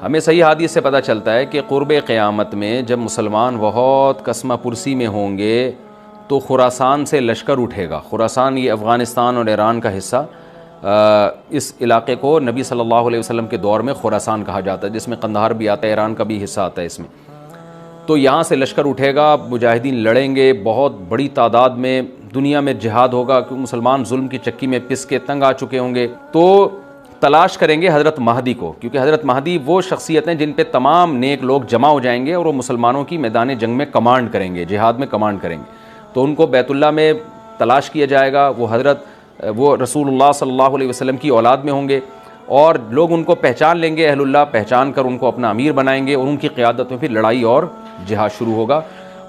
ہمیں صحیح حدیث سے پتہ چلتا ہے کہ قرب قیامت میں جب مسلمان بہت کسمہ پرسی میں ہوں گے تو خراسان سے لشکر اٹھے گا. خراسان یہ افغانستان اور ایران کا حصہ، اس علاقے کو نبی صلی اللہ علیہ وسلم کے دور میں خراسان کہا جاتا ہے، جس میں قندھار بھی آتا ہے، ایران کا بھی حصہ آتا ہے اس میں. تو یہاں سے لشکر اٹھے گا، مجاہدین لڑیں گے، بہت بڑی تعداد میں دنیا میں جہاد ہوگا کہ مسلمان ظلم کی چکی میں پس کے تنگ آ چکے ہوں گے. تو تلاش کریں گے حضرت مہدی کو، کیونکہ حضرت مہدی وہ شخصیت ہیں جن پہ تمام نیک لوگ جمع ہو جائیں گے اور وہ مسلمانوں کی میدان جنگ میں کمانڈ کریں گے، جہاد میں کمانڈ کریں گے. تو ان کو بیت اللہ میں تلاش کیا جائے گا. وہ رسول اللہ صلی اللہ علیہ وسلم کی اولاد میں ہوں گے اور لوگ ان کو پہچان لیں گے، اہل اللہ پہچان کر ان کو اپنا امیر بنائیں گے اور ان کی قیادت میں پھر لڑائی اور جہاد شروع ہوگا.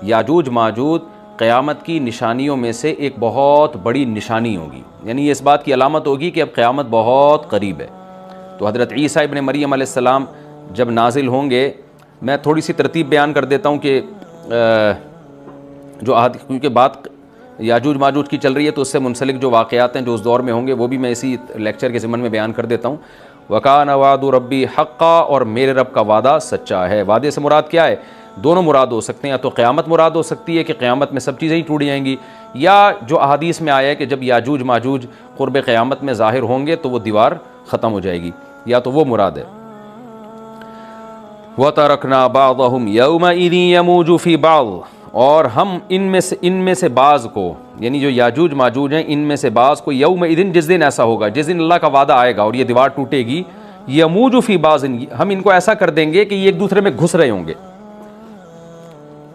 یاجوج ماجوج قیامت کی نشانیوں میں سے ایک بہت بڑی نشانی ہوگی، یعنی یہ اس بات کی علامت ہوگی کہ اب قیامت بہت قریب ہے. تو حضرت عیسیٰ ابن مریم علیہ السلام جب نازل ہوں گے، میں تھوڑی سی ترتیب بیان کر دیتا ہوں کہ کیونکہ بات یاجوج ماجوج کی چل رہی ہے تو اس سے منسلک جو واقعات ہیں جو اس دور میں ہوں گے وہ بھی میں اسی لیکچر کے ضمن میں بیان کر دیتا ہوں. وَكَانَ وَعْدُ رَبِّي حَقًّا، اور میرے رب کا وعدہ سچا ہے. وعدے سے مراد کیا ہے؟ دونوں مراد ہو سکتے ہیں، یا تو قیامت مراد ہو سکتی ہے کہ قیامت میں سب چیزیں ہی ٹوٹ جائیں گی، یا جو احادیث میں آیا ہے کہ جب یاجوج ماجوج قرب قیامت میں ظاہر ہوں گے تو وہ دیوار ختم ہو جائے گی، یا تو وہ مراد ہے. وَتَرَكْنَا بَعْضَهُمْ يَوْمَئِذٍ يَمُوجُ فِي بَعْضٍ، اور ہم ان میں سے بعض کو، یعنی جو یاجوج ماجوج ہیں ان میں سے بعض کو، یومئذ جس دن ایسا ہوگا، جس دن اللہ کا وعدہ آئے گا اور یہ دیوار ٹوٹے گی، یموج فی بعض، ہم ان کو ایسا کر دیں گے کہ یہ ایک دوسرے میں گھس رہے ہوں گے.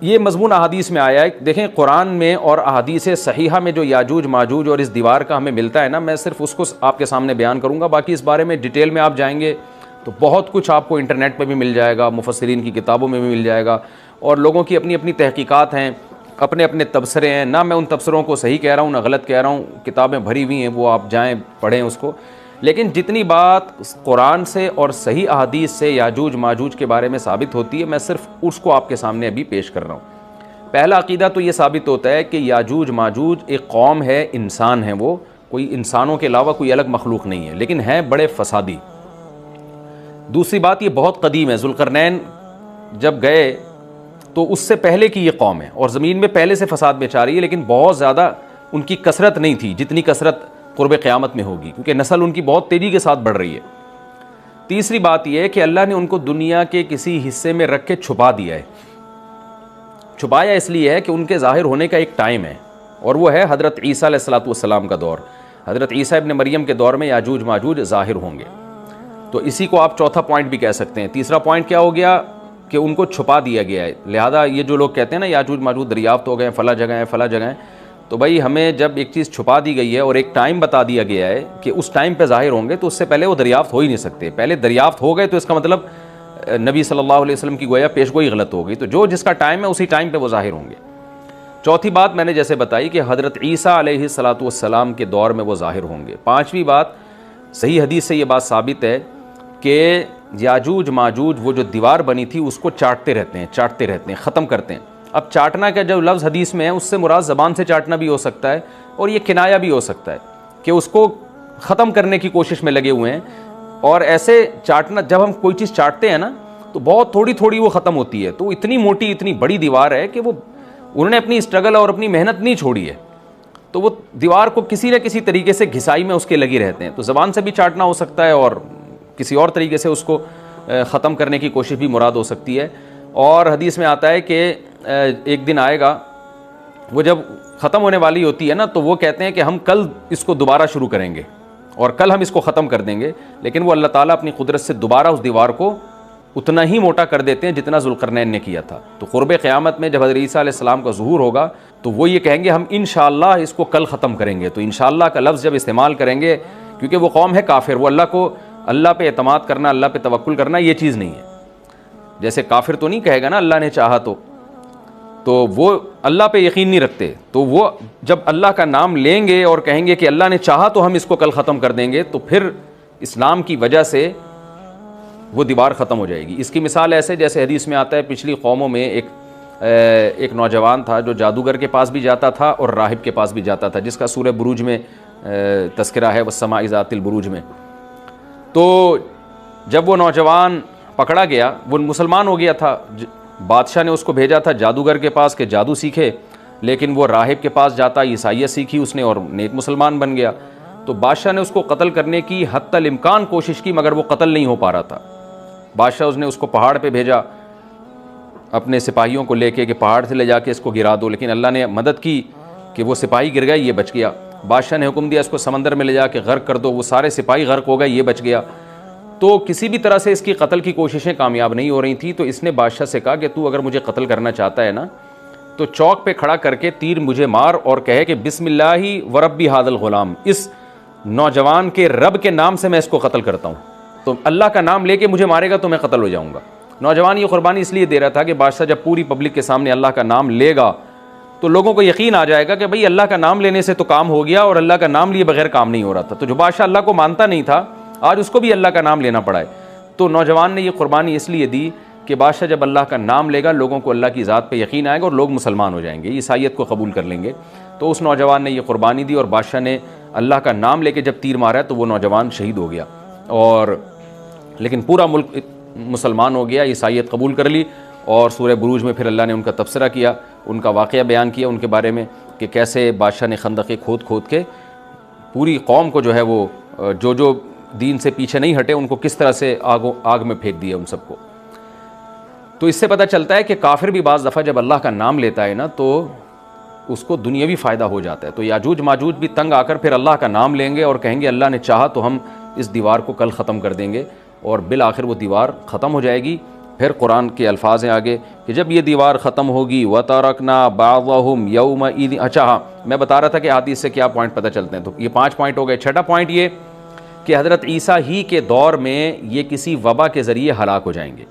یہ مضمون احادیث میں آیا ہے. دیکھیں قرآن میں اور احادیث صحیحہ میں جو یاجوج ماجوج اور اس دیوار کا ہمیں ملتا ہے نا، میں صرف اس کو آپ کے سامنے بیان کروں گا. باقی اس بارے میں ڈیٹیل میں آپ جائیں گے تو بہت کچھ آپ کو انٹرنیٹ پہ بھی مل جائے گا، مفسرین کی کتابوں میں بھی مل جائے گا، اور لوگوں کی اپنی اپنی تحقیقات ہیں، اپنے اپنے تبصرے ہیں. نہ میں ان تبصروں کو صحیح کہہ رہا ہوں نہ غلط کہہ رہا ہوں، کتابیں بھری ہوئی ہیں، وہ آپ جائیں پڑھیں اس کو. لیکن جتنی بات قرآن سے اور صحیح احادیث سے یاجوج ماجوج کے بارے میں ثابت ہوتی ہے، میں صرف اس کو آپ کے سامنے ابھی پیش کر رہا ہوں. پہلا عقیدہ تو یہ ثابت ہوتا ہے کہ یاجوج ماجوج ایک قوم ہے، انسان ہیں، وہ کوئی انسانوں کے علاوہ کوئی الگ مخلوق نہیں ہے، لیکن ہیں بڑے فسادی. دوسری بات یہ بہت قدیم ہے. ذوالقرنین جب گئے تو اس سے پہلے کی یہ قوم ہے اور زمین میں پہلے سے فساد مچا رہی ہے، لیکن بہت زیادہ ان کی کثرت نہیں تھی جتنی کثرت قرب قیامت میں ہوگی، کیونکہ نسل ان کی بہت تیزی کے ساتھ بڑھ رہی ہے. تیسری بات یہ ہے کہ اللہ نے ان کو دنیا کے کسی حصے میں رکھ کے چھپا دیا ہے. چھپایا اس لیے ہے کہ ان کے ظاہر ہونے کا ایک ٹائم ہے، اور وہ ہے حضرت عیسیٰ علیہ السلام کا دور. حضرت عیسیٰ ابن مریم کے دور میں یاجوج ماجوج ظاہر ہوں گے. تو اسی کو آپ چوتھا پوائنٹ بھی کہہ سکتے ہیں. تیسرا پوائنٹ کیا ہو گیا کہ ان کو چھپا دیا گیا ہے. لہذا یہ جو لوگ کہتے ہیں نا یاجوج ماجوج دریافت ہو گئے ہیں فلاں جگہ ہیں فلاں جگہ ہیں، تو بھائی ہمیں جب ایک چیز چھپا دی گئی ہے اور ایک ٹائم بتا دیا گیا ہے کہ اس ٹائم پہ ظاہر ہوں گے، تو اس سے پہلے وہ دریافت ہو ہی نہیں سکتے. پہلے دریافت ہو گئے تو اس کا مطلب نبی صلی اللہ علیہ وسلم کی گویا پیشگوئی غلط ہو گئی. تو جو جس کا ٹائم ہے اسی ٹائم پہ وہ ظاہر ہوں گے. چوتھی بات میں نے جیسے بتائی کہ حضرت عیسیٰ علیہ السلام کے دور میں وہ ظاہر ہوں گے. پانچویں بات، صحیح حدیث سے یہ بات ثابت ہے کہ یاجوج ماجوج وہ جو دیوار بنی تھی اس کو چاٹتے رہتے ہیں، ختم کرتے ہیں. اب چاٹنا کا جو لفظ حدیث میں ہے اس سے مراد زبان سے چاٹنا بھی ہو سکتا ہے اور یہ کنایا بھی ہو سکتا ہے کہ اس کو ختم کرنے کی کوشش میں لگے ہوئے ہیں. اور ایسے چاٹنا، جب ہم کوئی چیز چاٹتے ہیں نا تو بہت تھوڑی تھوڑی وہ ختم ہوتی ہے. تو اتنی موٹی اتنی بڑی دیوار ہے کہ وہ انہوں نے اپنی اسٹرگل اور اپنی محنت نہیں چھوڑی ہے، تو وہ دیوار کو کسی نہ کسی طریقے سے گھسائی میں اس کے لگی رہتے ہیں. تو زبان سے بھی چاٹنا ہو سکتا ہے اور کسی اور طریقے سے اس کو ختم کرنے کی کوشش بھی مراد ہو سکتی ہے. اور حدیث میں آتا ہے کہ ایک دن آئے گا وہ جب ختم ہونے والی ہوتی ہے نا تو وہ کہتے ہیں کہ ہم کل اس کو دوبارہ شروع کریں گے اور کل ہم اس کو ختم کر دیں گے. لیکن وہ اللہ تعالیٰ اپنی قدرت سے دوبارہ اس دیوار کو اتنا ہی موٹا کر دیتے ہیں جتنا ذوالقرنین نے کیا تھا. تو قرب قیامت میں جب حضرت عیسیٰ علیہ السلام کا ظہور ہوگا تو وہ یہ کہیں گے ہم انشاءاللہ اس کو کل ختم کریں گے. تو انشاءاللہ کا لفظ جب استعمال کریں گے، کیونکہ وہ قوم ہے کافر، وہ اللہ پہ اعتماد کرنا، اللہ پہ توکل کرنا یہ چیز نہیں ہے. جیسے کافر تو نہیں کہے گا نا اللہ نے چاہا تو وہ اللہ پہ یقین نہیں رکھتے. تو وہ جب اللہ کا نام لیں گے اور کہیں گے کہ اللہ نے چاہا تو ہم اس کو کل ختم کر دیں گے، تو پھر اسلام کی وجہ سے وہ دیوار ختم ہو جائے گی. اس کی مثال ایسے جیسے حدیث میں آتا ہے پچھلی قوموں میں ایک نوجوان تھا جو جادوگر کے پاس بھی جاتا تھا اور راہب کے پاس بھی جاتا تھا، جس کا سورہ بروج میں تذکرہ ہے، والسماء ذات البروج میں. تو جب وہ نوجوان پکڑا گیا، وہ مسلمان ہو گیا تھا، بادشاہ نے اس کو بھیجا تھا جادوگر کے پاس کہ جادو سیکھے، لیکن وہ راہب کے پاس جاتا، عیسائیت سیکھی اس نے اور نیک مسلمان بن گیا۔ تو بادشاہ نے اس کو قتل کرنے کی حتی الامکان کوشش کی، مگر وہ قتل نہیں ہو پا رہا تھا۔ بادشاہ نے اس کو پہاڑ پہ بھیجا اپنے سپاہیوں کو لے کے کہ پہاڑ سے لے جا کے اس کو گرا دو، لیکن اللہ نے مدد کی کہ وہ سپاہی گر گئے، یہ بچ گیا۔ بادشاہ نے حکم دیا اس کو سمندر میں لے جا کے غرق کر دو، وہ سارے سپاہی غرق ہو گئے، یہ بچ گیا۔ تو کسی بھی طرح سے اس کی قتل کی کوششیں کامیاب نہیں ہو رہی تھیں، تو اس نے بادشاہ سے کہا کہ تو اگر مجھے قتل کرنا چاہتا ہے نا تو چوک پہ کھڑا کر کے تیر مجھے مار اور کہے کہ بسم اللہ وربی ھذا الغلام، اس نوجوان کے رب کے نام سے میں اس کو قتل کرتا ہوں، تو اللہ کا نام لے کے مجھے مارے گا تو میں قتل ہو جاؤں گا۔ نوجوان یہ قربانی اس لیے دے رہا تھا کہ بادشاہ جب پوری پبلک کے سامنے اللہ کا نام لے گا تو لوگوں کو یقین آ جائے گا کہ بھئی اللہ کا نام لینے سے تو کام ہو گیا، اور اللہ کا نام لیے بغیر کام نہیں ہو رہا تھا۔ تو جو بادشاہ اللہ کو مانتا نہیں تھا آج اس کو بھی اللہ کا نام لینا پڑا ہے۔ تو نوجوان نے یہ قربانی اس لیے دی کہ بادشاہ جب اللہ کا نام لے گا لوگوں کو اللہ کی ذات پہ یقین آئے گا اور لوگ مسلمان ہو جائیں گے، عیسائیت کو قبول کر لیں گے۔ تو اس نوجوان نے یہ قربانی دی اور بادشاہ نے اللہ کا نام لے کے جب تیر مارا تو وہ نوجوان شہید ہو گیا، اور لیکن پورا ملک مسلمان ہو گیا، عیسائیت قبول کر لی۔ اور سورہ بروج میں پھر اللہ نے ان کا تبصرہ کیا، ان کا واقعہ بیان کیا ان کے بارے میں کہ کیسے بادشاہ نے خندقیں کھود کھود کے پوری قوم کو جو ہے وہ جو دین سے پیچھے نہیں ہٹے ان کو کس طرح سے آگ میں پھینک دیا ان سب کو۔ تو اس سے پتہ چلتا ہے کہ کافر بھی بعض دفعہ جب اللہ کا نام لیتا ہے نا تو اس کو دنیاوی فائدہ ہو جاتا ہے۔ تو یاجوج ماجوج بھی تنگ آ کر پھر اللہ کا نام لیں گے اور کہیں گے اللہ نے چاہا تو ہم اس دیوار کو کل ختم کر دیں گے، اور بالآخر وہ دیوار ختم ہو جائے گی۔ پھر قرآن کے الفاظ ہیں آگے کہ جب یہ دیوار ختم ہوگی وَتَرَكْنَا بَعْضَهُمْ يَوْمَئِذٍ، اچھا ہاں میں بتا رہا تھا کہ حدیث سے کیا پوائنٹ پتہ چلتے ہیں، تو یہ 5 پوائنٹ ہو گئے۔ چھٹا پوائنٹ یہ کہ حضرت عیسیٰ ہی کے دور میں یہ کسی وبا کے ذریعے ہلاک ہو جائیں گے۔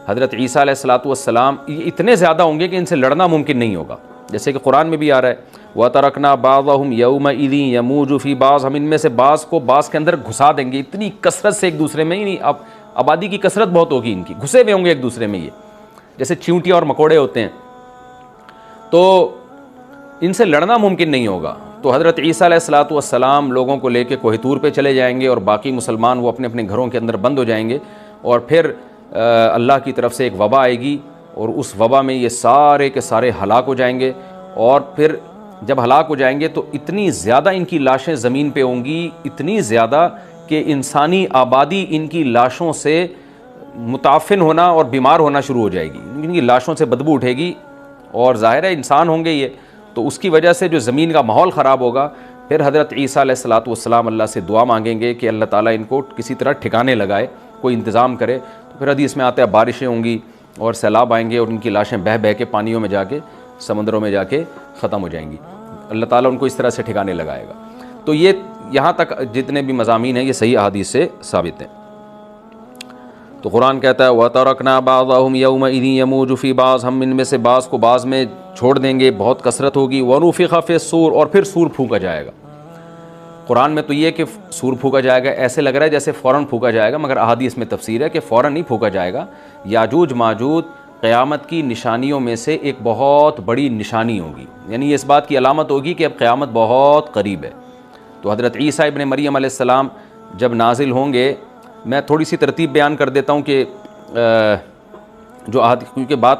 حضرت عیسیٰ علیہ الصلوۃ والسلام یہ اتنے زیادہ ہوں گے کہ ان سے لڑنا ممکن نہیں ہوگا، جیسے کہ قرآن میں بھی آ رہا ہے وَتَرَكْنَا بَعْضَهُمْ يَوْمَئِذٍ يَمُوجُ فِي بَعْضٍ، ہم ان میں سے بعض کو بعض کے اندر گھسا دیں گے، اتنی کثرت سے ایک دوسرے میں، اب آبادی کی کثرت بہت ہوگی ان کی، گھسے ہوئے ہوں گے ایک دوسرے میں، یہ جیسے چیونٹیاں اور مکوڑے ہوتے ہیں، تو ان سے لڑنا ممکن نہیں ہوگا۔ تو حضرت عیسیٰ علیہ الصلوۃ والسلام لوگوں کو لے کے کوہ طور پہ چلے جائیں گے اور باقی مسلمان وہ اپنے اپنے گھروں کے اندر بند ہو جائیں گے، اور پھر اللہ کی طرف سے ایک وبا آئے گی اور اس وبا میں یہ سارے کے سارے ہلاک ہو جائیں گے، اور پھر جب ہلاک ہو جائیں گے تو اتنی زیادہ ان کی لاشیں زمین پہ ہوں گی، اتنی زیادہ کہ انسانی آبادی ان کی لاشوں سے متعفن ہونا اور بیمار ہونا شروع ہو جائے گی، ان کی لاشوں سے بدبو اٹھے گی، اور ظاہر ہے انسان ہوں گے یہ، تو اس کی وجہ سے جو زمین کا ماحول خراب ہوگا۔ پھر حضرت عیسیٰ علیہ الصلوۃ والسلام اللہ سے دعا مانگیں گے کہ اللہ تعالیٰ ان کو کسی طرح ٹھکانے لگائے، کوئی انتظام کرے۔ تو پھر حدیث میں آتا ہے بارشیں ہوں گی اور سیلاب آئیں گے اور ان کی لاشیں بہہ بہہ کے پانیوں میں جا کے سمندروں میں جا کے ختم ہو جائیں گی، اللہ تعالیٰ ان کو اس طرح سے ٹھکانے لگائے گا۔ تو یہ یہاں تک جتنے بھی مضامین ہیں یہ صحیح احادیث سے ثابت ہیں۔ تو قرآن کہتا ہے وَتَرَكْنَا بَعْضَهُمْ يَوْمَئِذٍ يَمُوجُ فِي بَعْضٍ، ہم ان میں سے بعض کو بعض میں چھوڑ دیں گے، بہت کثرت ہوگی۔ وَنُفِخَ فِي الصُّورِ، اور پھر سور پھونکا جائے گا۔ قرآن میں تو یہ کہ سور پھونکا جائے گا ایسے لگ رہا ہے جیسے فوراً پھونکا جائے گا، مگر احادیث میں تفسیر ہے کہ فوراً نہیں پھونکا جائے گا۔ یاجوج ماجوج قیامت کی نشانیوں میں سے ایک بہت بڑی نشانی ہوگی، یعنی یہ اس بات کی علامت ہوگی کہ اب قیامت بہت قریب ہے۔ تو حضرت عیسیٰ ابن مریم علیہ السلام جب نازل ہوں گے، میں تھوڑی سی ترتیب بیان کر دیتا ہوں کہ جو کیونکہ بات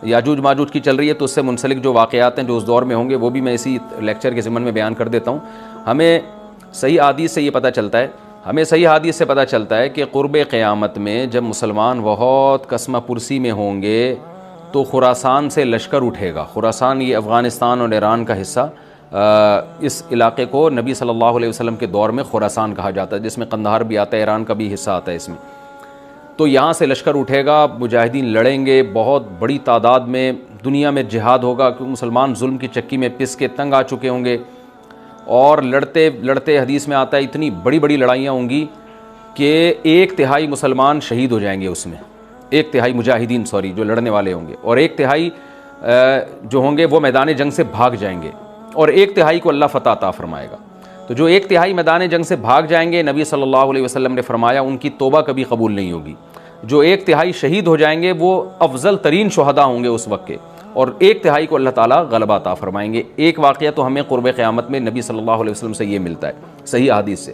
یاجوج ماجوج کی چل رہی ہے تو اس سے منسلک جو واقعات ہیں جو اس دور میں ہوں گے وہ بھی میں اسی لیکچر کے ضمن میں بیان کر دیتا ہوں۔ ہمیں صحیح حدیث سے یہ پتہ چلتا ہے کہ قرب قیامت میں جب مسلمان بہت قسمہ پرسی میں ہوں گے تو خراسان سے لشکر اٹھے گا۔ خراسان یہ افغانستان اور ایران کا حصہ، اس علاقے کو نبی صلی اللہ علیہ وسلم کے دور میں خراسان کہا جاتا ہے، جس میں قندھار بھی آتا ہے، ایران کا بھی حصہ آتا ہے اس میں۔ تو یہاں سے لشکر اٹھے گا، مجاہدین لڑیں گے بہت بڑی تعداد میں، دنیا میں جہاد ہوگا کیونکہ مسلمان ظلم کی چکی میں پس کے تنگ آ چکے ہوں گے، اور لڑتے لڑتے حدیث میں آتا ہے اتنی بڑی بڑی لڑائیاں ہوں گی کہ 1/3 مسلمان شہید ہو جائیں گے اس میں، 1/3 مجاہدین جو لڑنے والے ہوں گے، اور 1/3 جو ہوں گے وہ میدان جنگ سے بھاگ جائیں گے، اور 1/3 کو اللہ فتح عطا فرمائے گا۔ تو جو 1/3 میدان جنگ سے بھاگ جائیں گے، نبی صلی اللہ علیہ وسلم نے فرمایا ان کی توبہ کبھی قبول نہیں ہوگی۔ جو 1/3 شہید ہو جائیں گے وہ افضل ترین شہداء ہوں گے اس وقت کے، اور 1/3 کو اللہ تعالیٰ غلبہ عطا فرمائیں گے۔ ایک واقعہ تو ہمیں قرب قیامت میں نبی صلی اللہ علیہ وسلم سے یہ ملتا ہے صحیح حدیث سے۔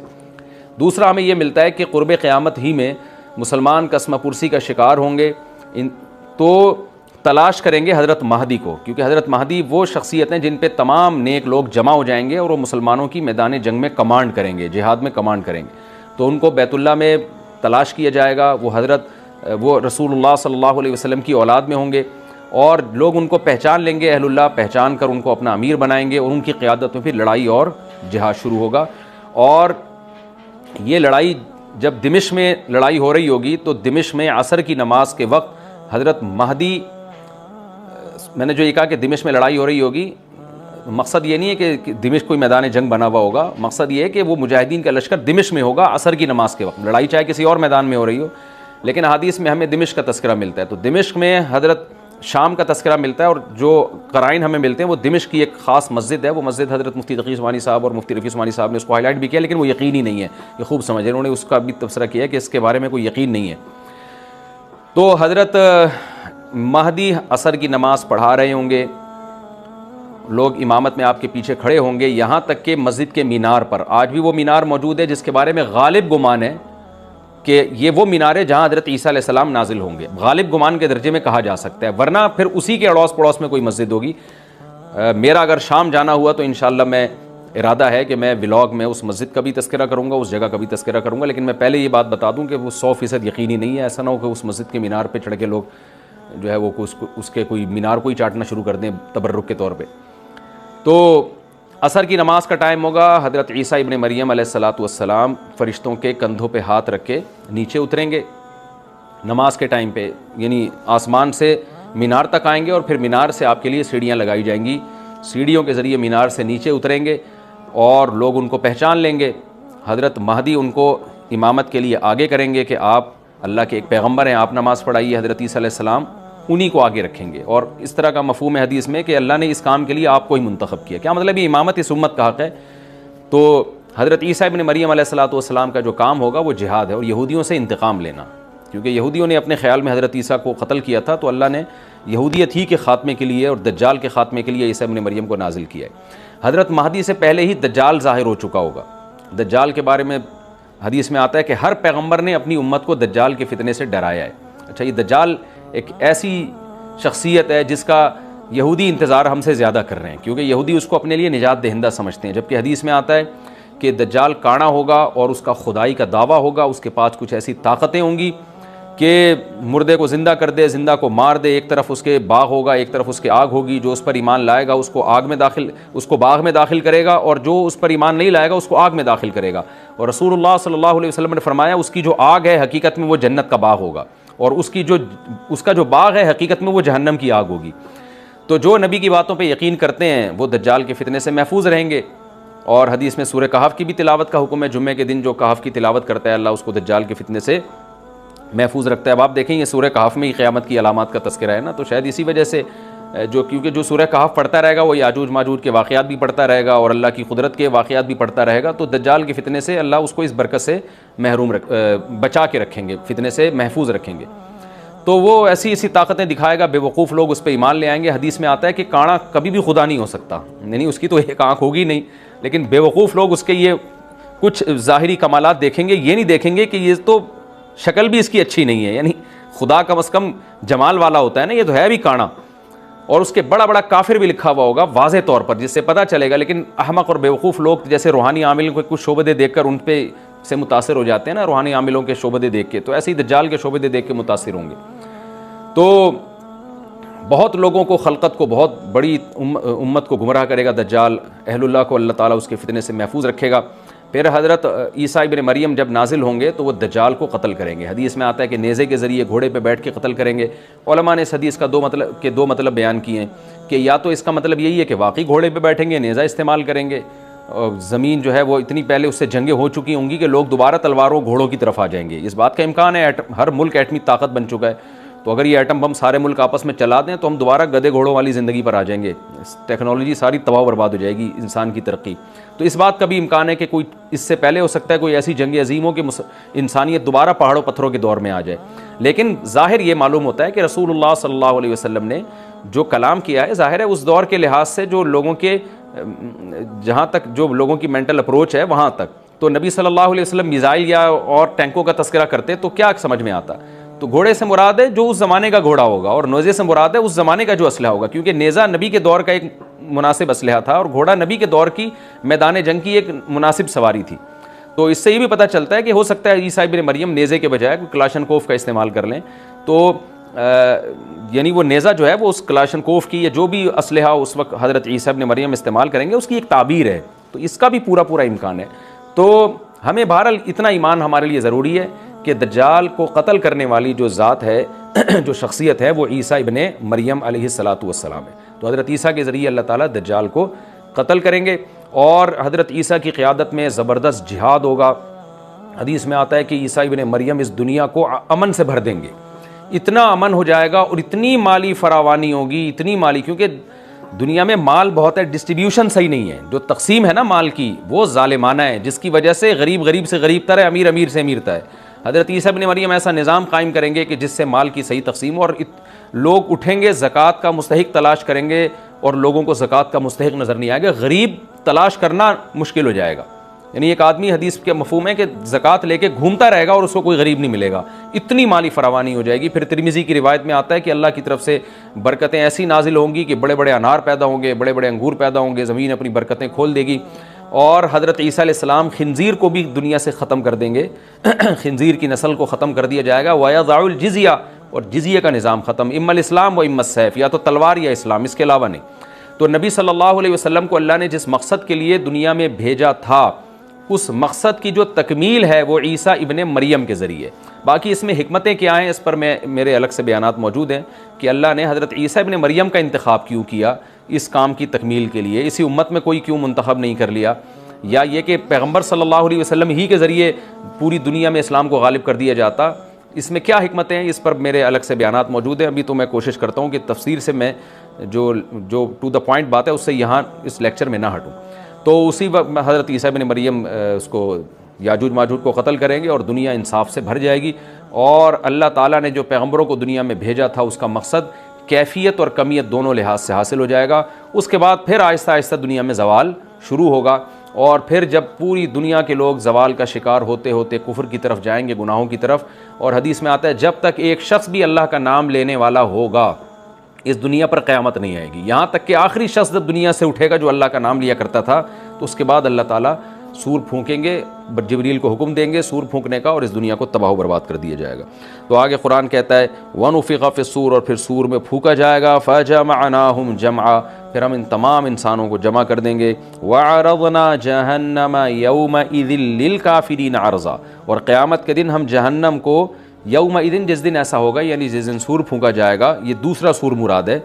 دوسرا ہمیں یہ ملتا ہے کہ قرب قیامت ہی میں مسلمان قسمہ پرسی کا شکار ہوں گے تو تلاش کریں گے حضرت مہدی کو، کیونکہ حضرت مہدی وہ شخصیت ہیں جن پہ تمام نیک لوگ جمع ہو جائیں گے اور وہ مسلمانوں کی میدان جنگ میں کمانڈ کریں گے، جہاد میں کمانڈ کریں گے. تو ان کو بیت اللہ میں تلاش کیا جائے گا. وہ رسول اللہ صلی اللہ علیہ وسلم کی اولاد میں ہوں گے اور لوگ ان کو پہچان لیں گے، اہل اللہ پہچان کر ان کو اپنا امیر بنائیں گے اور ان کی قیادت میں پھر لڑائی اور جہاد شروع ہوگا. اور یہ لڑائی جب دمشق میں لڑائی ہو رہی ہوگی تو دمشق میں عصر کی نماز کے وقت حضرت مہدی، میں نے جو یہ کہا کہ دمشق میں لڑائی ہو رہی ہوگی، مقصد یہ نہیں ہے کہ دمشق کوئی میدان جنگ بنا ہوا ہوگا، مقصد یہ ہے کہ وہ مجاہدین کا لشکر دمشق میں ہوگا عصر کی نماز کے وقت. لڑائی چاہے کسی اور میدان میں ہو رہی ہو، لیکن حدیث میں ہمیں دمشق کا تذکرہ ملتا ہے. تو دمشق میں حضرت شام کا تذکرہ ملتا ہے اور جو قرائن ہمیں ملتے ہیں وہ دمشق کی ایک خاص مسجد ہے. وہ مسجد حضرت مفتی تقی عثمانی صاحب اور مفتی رفیع عثمانی صاحب نے اس کو ہائی لائٹ بھی کیا، لیکن وہ یقینی نہیں ہے. یہ خوب سمجھیں، انہوں نے اس کا بھی تبصرہ کیا ہے کہ اس کے بارے میں کوئی یقین نہیں ہے. تو حضرت مہدی عصر کی نماز پڑھا رہے ہوں گے، لوگ امامت میں آپ کے پیچھے کھڑے ہوں گے، یہاں تک کہ مسجد کے مینار پر، آج بھی وہ مینار موجود ہے جس کے بارے میں غالب گمان ہے کہ یہ وہ مینار ہے جہاں حضرت عیسیٰ علیہ السلام نازل ہوں گے. غالب گمان کے درجے میں کہا جا سکتا ہے، ورنہ پھر اسی کے اڑوس پڑوس میں کوئی مسجد ہوگی. میرا اگر شام جانا ہوا تو انشاءاللہ میں ارادہ ہے کہ میں ولاگ میں اس مسجد کا بھی تذکرہ کروں گا، اس جگہ کا بھی تذکرہ کروں گا. لیکن میں پہلے یہ بات بتا دوں کہ وہ 100% یقینی نہیں ہے. ایسا نہ ہو کہ اس مسجد کے مینار پہ چڑھ کے لوگ جو ہے وہ اس کے کوئی مینار کو ہی چاٹنا شروع کر دیں تبرک کے طور پہ. تو عصر کی نماز کا ٹائم ہوگا، حضرت عیسیٰ ابن مریم علیہ الصلاۃ والسلام فرشتوں کے کندھوں پہ ہاتھ رکھ کے نیچے اتریں گے نماز کے ٹائم پہ، یعنی آسمان سے مینار تک آئیں گے اور پھر مینار سے آپ کے لیے سیڑھیاں لگائی جائیں گی. سیڑھیوں کے ذریعے مینار سے نیچے اتریں گے اور لوگ ان کو پہچان لیں گے. حضرت مہدی ان کو امامت کے لیے آگے کریں گے کہ آپ اللہ کے ایک پیغمبر ہیں، آپ نماز پڑھائیے. حضرت عیسیٰ علیہ السلام انہی کو آگے رکھیں گے. اور اس طرح کا مفہوم ہے حدیث میں کہ اللہ نے اس کام کے لیے آپ کو ہی منتخب کیا. کیا مطلب؟ یہ امامت اس امت کا حق ہے. تو حضرت عیسیٰ ابن مریم علیہ الصلاۃ والسلام کا جو کام ہوگا وہ جہاد ہے اور یہودیوں سے انتقام لینا، کیونکہ یہودیوں نے اپنے خیال میں حضرت عیسیٰ کو قتل کیا تھا. تو اللہ نے یہودیت ہی کے خاتمے کے لیے اور دجال کے خاتمے کے لیے عیسیٰ ابن مریم کو نازل کیا ہے. حضرت مہدی سے پہلے ہی دجال ظاہر ہو چکا ہوگا. دجال کے بارے میں حدیث میں آتا ہے کہ ہر پیغمبر نے اپنی امت کو دجال کے فتنے سے ڈرایا ہے. اچھا، یہ دجال ایک ایسی شخصیت ہے جس کا یہودی انتظار ہم سے زیادہ کر رہے ہیں، کیونکہ یہودی اس کو اپنے لیے نجات دہندہ سمجھتے ہیں. جبکہ حدیث میں آتا ہے کہ دجال کانا ہوگا اور اس کا خدائی کا دعویٰ ہوگا. اس کے پاس کچھ ایسی طاقتیں ہوں گی کہ مردے کو زندہ کر دے، زندہ کو مار دے. ایک طرف اس کے باغ ہوگا، ایک طرف اس کے آگ ہوگی. جو اس پر ایمان لائے گا اس کو باغ میں داخل کرے گا، اور جو اس پر ایمان نہیں لائے گا اس کو آگ میں داخل کرے گا. اور رسول اللہ صلی اللہ علیہ وسلم نے فرمایا اس کی جو آگ ہے حقیقت میں وہ جنت کا باغ ہوگا، اور اس کا جو باغ ہے حقیقت میں وہ جہنم کی آگ ہوگی. تو جو نبی کی باتوں پہ یقین کرتے ہیں وہ دجال کے فتنے سے محفوظ رہیں گے. اور حدیث میں سورہ کہف کی بھی تلاوت کا حکم ہے. جمعے کے دن جو کہف کی تلاوت کرتا ہے اللہ اس کو دجال کے فتنے سے محفوظ رکھتا ہے. اب آپ دیکھیں یہ سورہ کہف میں ہی قیامت کی علامات کا تذکرہ ہے نا، تو شاید اسی وجہ سے کیونکہ جو سورہ کہف پڑھتا رہے گا وہ یاجوج ماجوج کے واقعات بھی پڑھتا رہے گا اور اللہ کی قدرت کے واقعات بھی پڑھتا رہے گا. تو دجال کے فتنے سے اللہ اس کو اس برکت سے بچا کے رکھیں گے، فتنے سے محفوظ رکھیں گے. تو وہ ایسی طاقتیں دکھائے گا، بے وقوف لوگ اس پہ ایمان لے آئیں گے. حدیث میں آتا ہے کہ کانا کبھی بھی خدا نہیں ہو سکتا، یعنی اس کی تو ایک آنکھ ہوگی نہیں، لیکن بے وقوف لوگ اس کے یہ کچھ ظاہری کمالات دیکھیں گے، یہ نہیں دیکھیں گے کہ یہ تو شکل بھی اس کی اچھی نہیں ہے. یعنی خدا کم از کم جمال والا ہوتا ہے نا، یہ تو ہے بھی کانا. اور اس کے بڑا بڑا کافر بھی لکھا ہوا ہوگا واضح طور پر، جس سے پتہ چلے گا. لیکن احمق اور بیوقوف لوگ جیسے روحانی عاملوں کو کچھ شعبدے دیکھ کر ان پہ سے متاثر ہو جاتے ہیں نا، روحانی عاملوں کے شعبدے دیکھ کے، تو ایسے ہی دجال کے شعبدے دیکھ کے متاثر ہوں گے. تو بہت لوگوں کو، خلقت کو، بہت بڑی امت کو گمراہ کرے گا دجال. اہل اللہ کو اللہ تعالیٰ اس کے فتنے سے محفوظ رکھے گا. پھر حضرت عیسیٰ ابن مریم جب نازل ہوں گے تو وہ دجال کو قتل کریں گے. حدیث میں آتا ہے کہ نیزے کے ذریعے گھوڑے پہ بیٹھ کے قتل کریں گے. علماء نے اس حدیث کا دو مطلب بیان کیے ہیں کہ یا تو اس کا مطلب یہی ہے کہ واقعی گھوڑے پہ بیٹھیں گے، نیزہ استعمال کریں گے، اور زمین جو ہے وہ اتنی پہلے اس سے جنگیں ہو چکی ہوں گی کہ لوگ دوبارہ تلواروں گھوڑوں کی طرف آ جائیں گے. اس بات کا امکان ہے، ہر ملک ایٹمی طاقت بن چکا ہے. تو اگر یہ ایٹم بم سارے ملک آپس میں چلا دیں تو ہم دوبارہ گدے گھوڑوں والی زندگی پر آ جائیں گے. ٹیکنالوجی ساری تباہ و برباد ہو جائے گی، انسان کی ترقی. تو اس بات کا بھی امکان ہے کہ کوئی اس سے پہلے ہو سکتا ہے کوئی ایسی جنگ عظیم ہو کہ انسانیت دوبارہ پہاڑوں پتھروں کے دور میں آ جائے. لیکن ظاہر یہ معلوم ہوتا ہے کہ رسول اللہ صلی اللہ علیہ وسلم نے جو کلام کیا ہے، ظاہر ہے اس دور کے لحاظ سے جو لوگوں کے جہاں تک جو لوگوں کی مینٹل اپروچ ہے وہاں تک تو نبی صلی اللہ علیہ وسلم میزائل یا اور ٹینکوں کا تذکرہ کرتے تو کیا سمجھ میں آتا؟ تو گھوڑے سے مراد ہے جو اس زمانے کا گھوڑا ہوگا، اور نیزے سے مراد ہے اس زمانے کا جو اسلحہ ہوگا، کیونکہ نیزہ نبی کے دور کا ایک مناسب اسلحہ تھا اور گھوڑا نبی کے دور کی میدان جنگ کی ایک مناسب سواری تھی۔ تو اس سے یہ بھی پتہ چلتا ہے کہ ہو سکتا ہے عیسیٰ ابن مریم نیزے کے بجائے کلاشنکوف کا استعمال کر لیں، تو یعنی وہ نیزہ جو ہے وہ اس کلاشنکوف کی یا جو بھی اسلحہ اس وقت حضرت عیسیٰ ابن مریم استعمال کریں گے اس کی ایک تعبیر ہے، تو اس کا بھی پورا امکان ہے۔ تو ہمیں بہرحال اتنا ایمان ہمارے لیے ضروری ہے کہ دجال کو قتل کرنے والی جو ذات ہے جو شخصیت ہے وہ عیسیٰ ابن مریم علیہ الصلاۃ والسلام ہے۔ تو حضرت عیسیٰ کے ذریعے اللہ تعالیٰ دجال کو قتل کریں گے، اور حضرت عیسیٰ کی قیادت میں زبردست جہاد ہوگا۔ حدیث میں آتا ہے کہ عیسیٰ ابن مریم اس دنیا کو امن سے بھر دیں گے، اتنا امن ہو جائے گا اور اتنی مالی فراوانی ہوگی، اتنی مالی، کیونکہ دنیا میں مال بہت ہے، ڈسٹریبیوشن صحیح نہیں ہے، جو تقسیم ہے نا مال کی وہ ظالمانہ ہے، جس کی وجہ سے غریب سے غریب تر ہے، امیر سے امیر تر ہے۔ حضرت عیسیٰ ابن مریم ایسا نظام قائم کریں گے کہ جس سے مال کی صحیح تقسیم، اور لوگ اٹھیں گے زکوٰۃ کا مستحق تلاش کریں گے اور لوگوں کو زکوٰۃ کا مستحق نظر نہیں آئے گا، غریب تلاش کرنا مشکل ہو جائے گا۔ یعنی ایک آدمی، حدیث کے مفہوم ہے کہ زکوٰۃ لے کے گھومتا رہے گا اور اس کو کوئی غریب نہیں ملے گا، اتنی مالی فراوانی ہو جائے گی۔ پھر ترمذی کی روایت میں آتا ہے کہ اللہ کی طرف سے برکتیں ایسی نازل ہوں گی کہ بڑے بڑے انار پیدا ہوں گے، بڑے بڑے انگور پیدا ہوں گے، زمین اپنی برکتیں کھول دے گی، اور حضرت عیسیٰ علیہ السلام خنزیر کو بھی دنیا سے ختم کر دیں گے، خنزیر کی نسل کو ختم کر دیا جائے گا، وَيَضَعُ الْجِزْيَةَ، اور جزیہ کا نظام ختم، اما الاسلام و اما السیف، یا تو تلوار یا اسلام، اس کے علاوہ نہیں۔ تو نبی صلی اللہ علیہ وسلم کو اللہ نے جس مقصد کے لیے دنیا میں بھیجا تھا، اس مقصد کی جو تکمیل ہے وہ عیسیٰ ابن مریم کے ذریعے۔ باقی اس میں حکمتیں کیا ہیں اس پر میرے الگ سے بیانات موجود ہیں کہ اللہ نے حضرت عیسیٰ ابن مریم کا انتخاب کیوں کیا اس کام کی تکمیل کے لیے، اسی امت میں کوئی کیوں منتخب نہیں کر لیا، یا یہ کہ پیغمبر صلی اللہ علیہ وسلم ہی کے ذریعے پوری دنیا میں اسلام کو غالب کر دیا جاتا، اس میں کیا حکمتیں ہیں، اس پر میرے الگ سے بیانات موجود ہیں۔ ابھی تو میں کوشش کرتا ہوں کہ تفسیر سے میں جو ٹو دا پوائنٹ بات ہے اس سے یہاں اس لیکچر میں نہ ہٹوں۔ تو اسی وقت حضرت عیسیٰ ابن مریم اس کو یاجوج ماجوج کو قتل کریں گے اور دنیا انصاف سے بھر جائے گی، اور اللہ تعالیٰ نے جو پیغمبروں کو دنیا میں بھیجا تھا اس کا مقصد کیفیت اور کمیت دونوں لحاظ سے حاصل ہو جائے گا۔ اس کے بعد پھر آہستہ آہستہ دنیا میں زوال شروع ہوگا، اور پھر جب پوری دنیا کے لوگ زوال کا شکار ہوتے ہوتے کفر کی طرف جائیں گے، گناہوں کی طرف، اور حدیث میں آتا ہے جب تک ایک شخص بھی اللہ کا نام لینے والا ہوگا اس دنیا پر قیامت نہیں آئے گی، یہاں تک کہ آخری شخص جب دنیا سے اٹھے گا جو اللہ کا نام لیا کرتا تھا، تو اس کے بعد اللہ تعالیٰ سور پھونکیں گے، جبریل کو حکم دیں گے سور پھونکنے کا، اور اس دنیا کو تباہ و برباد کر دیا جائے گا۔ تو آگے قرآن کہتا ہے وَنُفِخَ فِي الصُّورِ، اور پھر سور میں پھونکا جائے گا، فَجَمَعْنَاهُمْ جَمْعًا، پھر ہم ان تمام انسانوں کو جمع کر دیں گے، وَعَرَضْنَا جَهَنَّمَ يَوْمَئِذٍ لِّلْكَافِرِينَ عَرْضًا، اور قیامت کے دن ہم جہنم کو یومئذ، جس دن ایسا ہوگا یعنی جس دن سور پھونکا جائے گا، یہ دوسرا سور مراد ہے،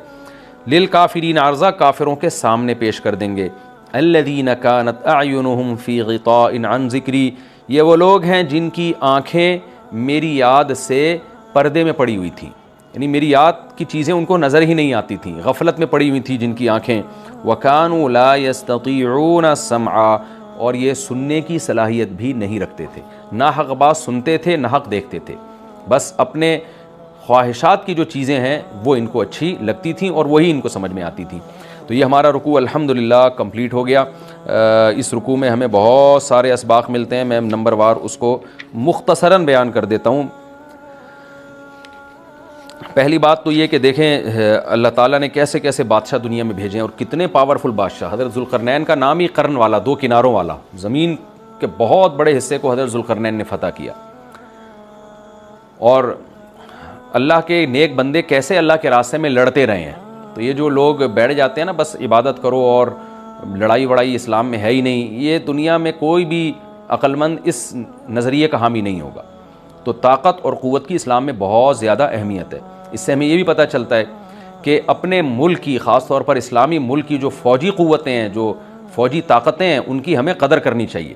للکافرین عرضا، کافروں کے سامنے پیش کر دیں گے، الذین کانت اعینہم فی غطاء عن ذکری، یہ وہ لوگ ہیں جن کی آنکھیں میری یاد سے پردے میں پڑی ہوئی تھیں، یعنی میری یاد کی چیزیں ان کو نظر ہی نہیں آتی تھیں، غفلت میں پڑی ہوئی تھی جن کی آنکھیں، وکانوا لا یستطیعون السمع، اور یہ سننے کی صلاحیت بھی نہیں رکھتے تھے، نہ حق بات سنتے تھے نہ حق دیکھتے تھے، بس اپنے خواہشات کی جو چیزیں ہیں وہ ان کو اچھی لگتی تھیں اور وہی ان کو سمجھ میں آتی تھیں۔ تو یہ ہمارا رکوع الحمدللہ کمپلیٹ ہو گیا۔ اس رکوع میں ہمیں بہت سارے اسباق ملتے ہیں، میں نمبر وار اس کو مختصراً بیان کر دیتا ہوں۔ پہلی بات تو یہ کہ دیکھیں اللہ تعالیٰ نے کیسے کیسے بادشاہ دنیا میں بھیجے ہیں اور کتنے پاورفل بادشاہ۔ حضرت ذوالقرنین کا نام ہی قرن والا، دو کناروں والا، زمین کے بہت بڑے حصے کو حضرت ذوالقرنین نے فتح کیا، اور اللہ کے نیک بندے کیسے اللہ کے راستے میں لڑتے رہے ہیں۔ تو یہ جو لوگ بیٹھ جاتے ہیں نا بس عبادت کرو اور لڑائی وڑائی اسلام میں ہے ہی نہیں، یہ دنیا میں کوئی بھی عقل مند اس نظریے کا حامی نہیں ہوگا۔ تو طاقت اور قوت کی اسلام میں بہت زیادہ اہمیت ہے۔ اس سے ہمیں یہ بھی پتہ چلتا ہے کہ اپنے ملک کی، خاص طور پر اسلامی ملک کی جو فوجی قوتیں ہیں، جو فوجی طاقتیں ہیں، ان کی ہمیں قدر کرنی چاہیے،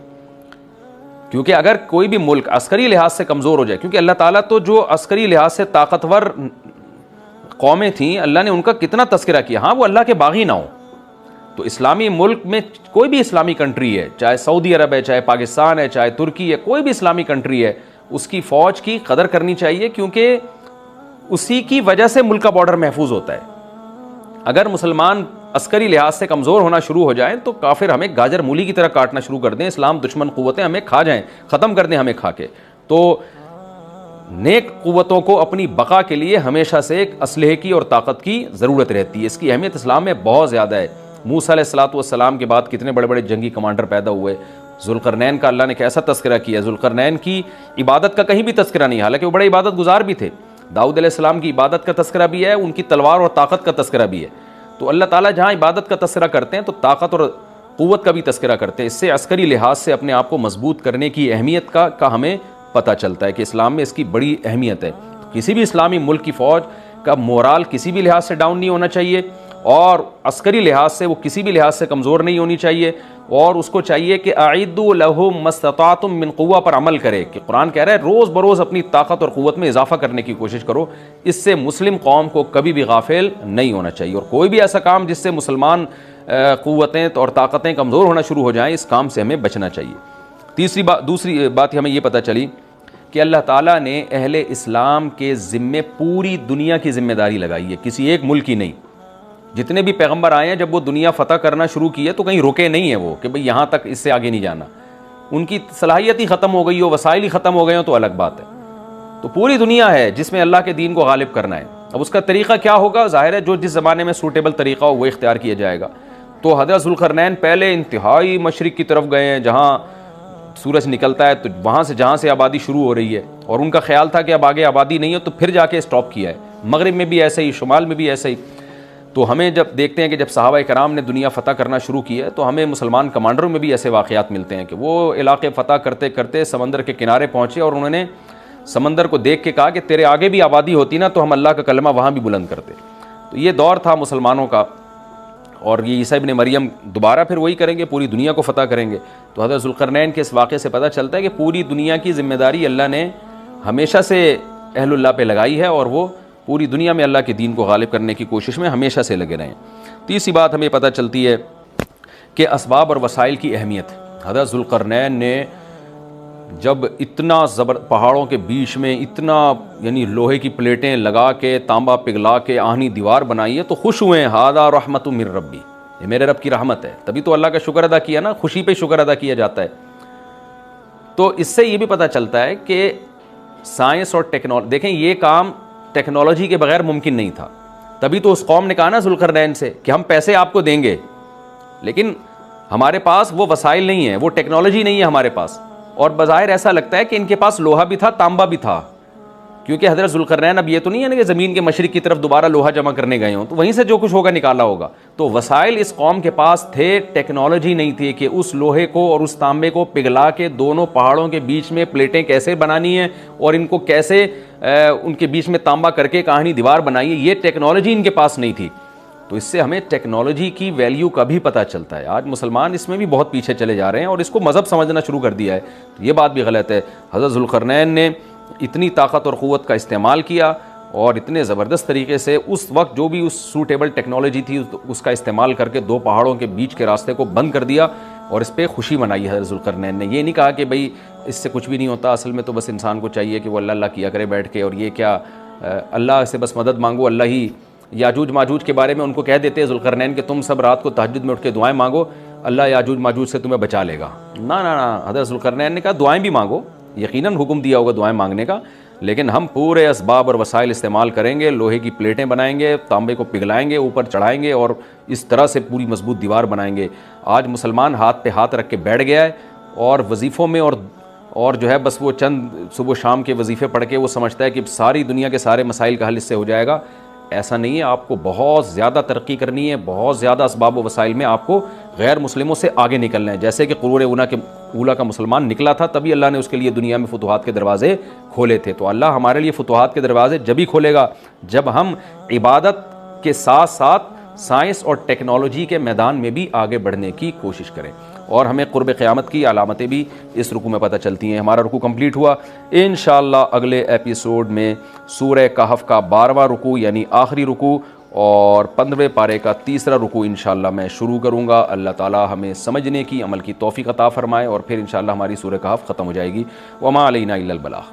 کیونکہ اگر کوئی بھی ملک عسکری لحاظ سے کمزور ہو جائے، کیونکہ اللہ تعالیٰ تو جو عسکری لحاظ سے طاقتور قومیں تھیں اللہ نے ان کا کتنا تذکرہ کیا، ہاں وہ اللہ کے باغی نہ ہوں۔ تو اسلامی ملک میں کوئی بھی اسلامی کنٹری ہے، چاہے سعودی عرب ہے، چاہے پاکستان ہے، چاہے ترکی ہے، کوئی بھی اسلامی کنٹری ہے، اس کی فوج کی قدر کرنی چاہیے، کیونکہ اسی کی وجہ سے ملک کا بارڈر محفوظ ہوتا ہے۔ اگر مسلمان عسکری لحاظ سے کمزور ہونا شروع ہو جائیں تو کافر ہمیں گاجر مولی کی طرح کاٹنا شروع کر دیں، اسلام دشمن قوتیں ہمیں کھا جائیں، ختم کر دیں ہمیں کھا کے. تو نیک قوتوں کو اپنی بقا کے لیے ہمیشہ سے ایک اسلحے کی اور طاقت کی ضرورت رہتی ہے. اس کی اہمیت اسلام میں بہت زیادہ ہے. موسیٰ علیہ الصلوۃ والسلام کے بعد کتنے بڑے بڑے جنگی کمانڈر پیدا ہوئے. ذوالقرنین کا اللہ نے کیسا تذکرہ کیا. ذوالقرنین کی عبادت کا کہیں بھی تذکرہ نہیں، حالانکہ وہ بڑے عبادت گزار بھی تھے. داؤد علیہ السلام کی عبادت کا تذکرہ بھی ہے، ان کی تلوار اور طاقت کا تذکرہ بھی ہے. تو اللہ تعالیٰ جہاں عبادت کا تذکرہ کرتے ہیں تو طاقت اور قوت کا بھی تذکرہ کرتے ہیں. اس سے عسکری لحاظ سے اپنے آپ کو مضبوط کرنے کی اہمیت کا ہمیں پتہ چلتا ہے کہ اسلام میں اس کی بڑی اہمیت ہے. کسی بھی اسلامی ملک کی فوج کا مورال کسی بھی لحاظ سے ڈاؤن نہیں ہونا چاہیے، اور عسکری لحاظ سے وہ کسی بھی لحاظ سے کمزور نہیں ہونی چاہیے. اور اس کو چاہیے کہ اعدوا لهم ما استطعتم من قوہ پر عمل کرے، کہ قرآن کہہ رہا ہے روز بروز اپنی طاقت اور قوت میں اضافہ کرنے کی کوشش کرو. اس سے مسلم قوم کو کبھی بھی غافل نہیں ہونا چاہیے، اور کوئی بھی ایسا کام جس سے مسلمان قوتیں اور طاقتیں کمزور ہونا شروع ہو جائیں، اس کام سے ہمیں بچنا چاہیے. دوسری بات ہمیں یہ پتہ چلی کہ اللہ تعالیٰ نے اہل اسلام کے ذمے پوری دنیا کی ذمہ داری لگائی ہے، کسی ایک ملک کی نہیں. جتنے بھی پیغمبر آئے ہیں جب وہ دنیا فتح کرنا شروع کی ہے تو کہیں رکے نہیں ہیں وہ کہ بھئی یہاں تک، اس سے آگے نہیں جانا. ان کی صلاحیت ہی ختم ہو گئی ہو، وسائل ہی ختم ہو گئے ہوں تو الگ بات ہے. تو پوری دنیا ہے جس میں اللہ کے دین کو غالب کرنا ہے. اب اس کا طریقہ کیا ہوگا؟ ظاہر ہے جو جس زمانے میں سوٹیبل طریقہ ہو وہ اختیار کیا جائے گا. تو حضرت ذوالقرنین پہلے انتہائی مشرق کی طرف گئے ہیں جہاں سورج نکلتا ہے، تو وہاں سے جہاں سے آبادی شروع ہو رہی ہے، اور ان کا خیال تھا کہ اب آگے آبادی نہیں ہے تو پھر جا کے اسٹاپ کیا ہے. مغرب میں بھی ایسے ہی، شمال میں بھی ایسے ہی. تو ہمیں جب دیکھتے ہیں کہ جب صحابہ کرام نے دنیا فتح کرنا شروع کی ہے تو ہمیں مسلمان کمانڈروں میں بھی ایسے واقعات ملتے ہیں کہ وہ علاقے فتح کرتے کرتے سمندر کے کنارے پہنچے اور انہوں نے سمندر کو دیکھ کے کہا کہ تیرے آگے بھی آبادی ہوتی نا تو ہم اللہ کا کلمہ وہاں بھی بلند کرتے. تو یہ دور تھا مسلمانوں کا، اور یہ عیسیٰ ابن مریم دوبارہ پھر وہی کریں گے، پوری دنیا کو فتح کریں گے. تو حضرت ذوالقرنین کے اس واقعے سے پتہ چلتا ہے کہ پوری دنیا کی ذمہ داری اللہ نے ہمیشہ سے اہل اللہ پہ لگائی ہے، اور وہ پوری دنیا میں اللہ کے دین کو غالب کرنے کی کوشش میں ہمیشہ سے لگے رہے ہیں. تیسری بات ہمیں پتہ چلتی ہے کہ اسباب اور وسائل کی اہمیت. حضرت ذوالقرنین نے جب اتنا پہاڑوں کے بیچ میں اتنا یعنی لوہے کی پلیٹیں لگا کے تانبا پگھلا کے آہنی دیوار بنائی ہے تو خوش ہوئے ہیں. ھذا رحمت من ربی، یہ میرے رب کی رحمت ہے. تبھی تو اللہ کا شکر ادا کیا نا، خوشی پہ شکر ادا کیا جاتا ہے. تو اس سے یہ بھی پتہ چلتا ہے کہ سائنس اور ٹیکنالوجی، دیکھیں یہ کام ٹیکنالوجی کے بغیر ممکن نہیں تھا. تبھی تو اس قوم نے کہا نا ذوالقرنین سے کہ ہم پیسے آپ کو دیں گے، لیکن ہمارے پاس وہ وسائل نہیں ہیں، وہ ٹیکنالوجی نہیں ہے ہمارے پاس. اور بظاہر ایسا لگتا ہے کہ ان کے پاس لوہا بھی تھا، تانبا بھی تھا، کیونکہ حضرت ذوالقرنین اب یہ تو نہیں ہے نا کہ زمین کے مشرق کی طرف دوبارہ لوہا جمع کرنے گئے ہوں، تو وہیں سے جو کچھ ہوگا نکالا ہوگا. تو وسائل اس قوم کے پاس تھے، ٹیکنالوجی نہیں تھی کہ اس لوہے کو اور اس تانبے کو پگھلا کے دونوں پہاڑوں کے بیچ میں پلیٹیں کیسے بنانی ہیں اور ان کو کیسے ان کے بیچ میں تانبا کر کے کہانی دیوار بنائی ہے. یہ ٹیکنالوجی ان کے پاس نہیں تھی. تو اس سے ہمیں ٹیکنالوجی کی ویلیو کا بھی پتہ چلتا ہے. آج مسلمان اس میں بھی بہت پیچھے چلے جا رہے ہیں اور اس کو مذہب سمجھنا شروع کر دیا ہے. تو یہ بات بھی غلط ہے. حضرت ذوالقرنین نے اتنی طاقت اور قوت کا استعمال کیا اور اتنے زبردست طریقے سے اس وقت جو بھی اس سوٹیبل ٹیکنالوجی تھی اس کا استعمال کر کے دو پہاڑوں کے بیچ کے راستے کو بند کر دیا اور اس پہ خوشی منائی حضرت ذوالقرنین نے. یہ نہیں کہا کہ بھئی اس سے کچھ بھی نہیں ہوتا، اصل میں تو بس انسان کو چاہیے کہ وہ اللہ اللہ کیا کرے بیٹھ کے، اور یہ کیا اللہ سے بس مدد مانگو، اللہ ہی. یاجوج ماجوج کے بارے میں ان کو کہہ دیتے ہیں ذوالقرنین کہ تم سب رات کو تہجد میں اٹھ کے دعائیں مانگو، اللہ یاجوج ماجوج سے تمہیں بچا لے گا. نہ حضرت ذوالقرنین نے کہا دعائیں بھی مانگو، یقیناً حکم دیا ہوگا دعائیں مانگنے کا، لیکن ہم پورے اسباب اور وسائل استعمال کریں گے، لوہے کی پلیٹیں بنائیں گے، تانبے کو پگھلائیں گے، اوپر چڑھائیں گے اور اس طرح سے پوری مضبوط دیوار بنائیں گے. آج مسلمان ہاتھ پہ ہاتھ رکھ کے بیٹھ گیا ہے اور وظیفوں میں اور جو ہے بس وہ چند صبح شام کے وظیفے پڑھ کے وہ سمجھتا ہے کہ ساری دنیا کے سارے مسائل کا حل اس سے ہو جائے گا. ایسا نہیں ہے. آپ کو بہت زیادہ ترقی کرنی ہے، بہت زیادہ اسباب و وسائل میں آپ کو غیر مسلموں سے آگے نکلنا ہے. جیسے کہ قرون اولیٰ کا مسلمان نکلا تھا، تبھی اللہ نے اس کے لیے دنیا میں فتوحات کے دروازے کھولے تھے. تو اللہ ہمارے لیے فتوحات کے دروازے جب ہی کھولے گا جب ہم عبادت کے ساتھ ساتھ سائنس اور ٹیکنالوجی کے میدان میں بھی آگے بڑھنے کی کوشش کریں. اور ہمیں قرب قیامت کی علامتیں بھی اس رکوع میں پتہ چلتی ہیں. ہمارا رکوع کمپلیٹ ہوا. انشاءاللہ اگلے ایپیسوڈ میں سورہ کہف کا 12واں رکوع یعنی آخری رکوع اور 15ویں پارے کا تیسرا رکوع انشاءاللہ میں شروع کروں گا. اللہ تعالی ہمیں سمجھنے کی، عمل کی توفیق عطا فرمائے اور پھر انشاءاللہ ہماری سورہ کہف ختم ہو جائے گی. وما علینا الا البلاغ.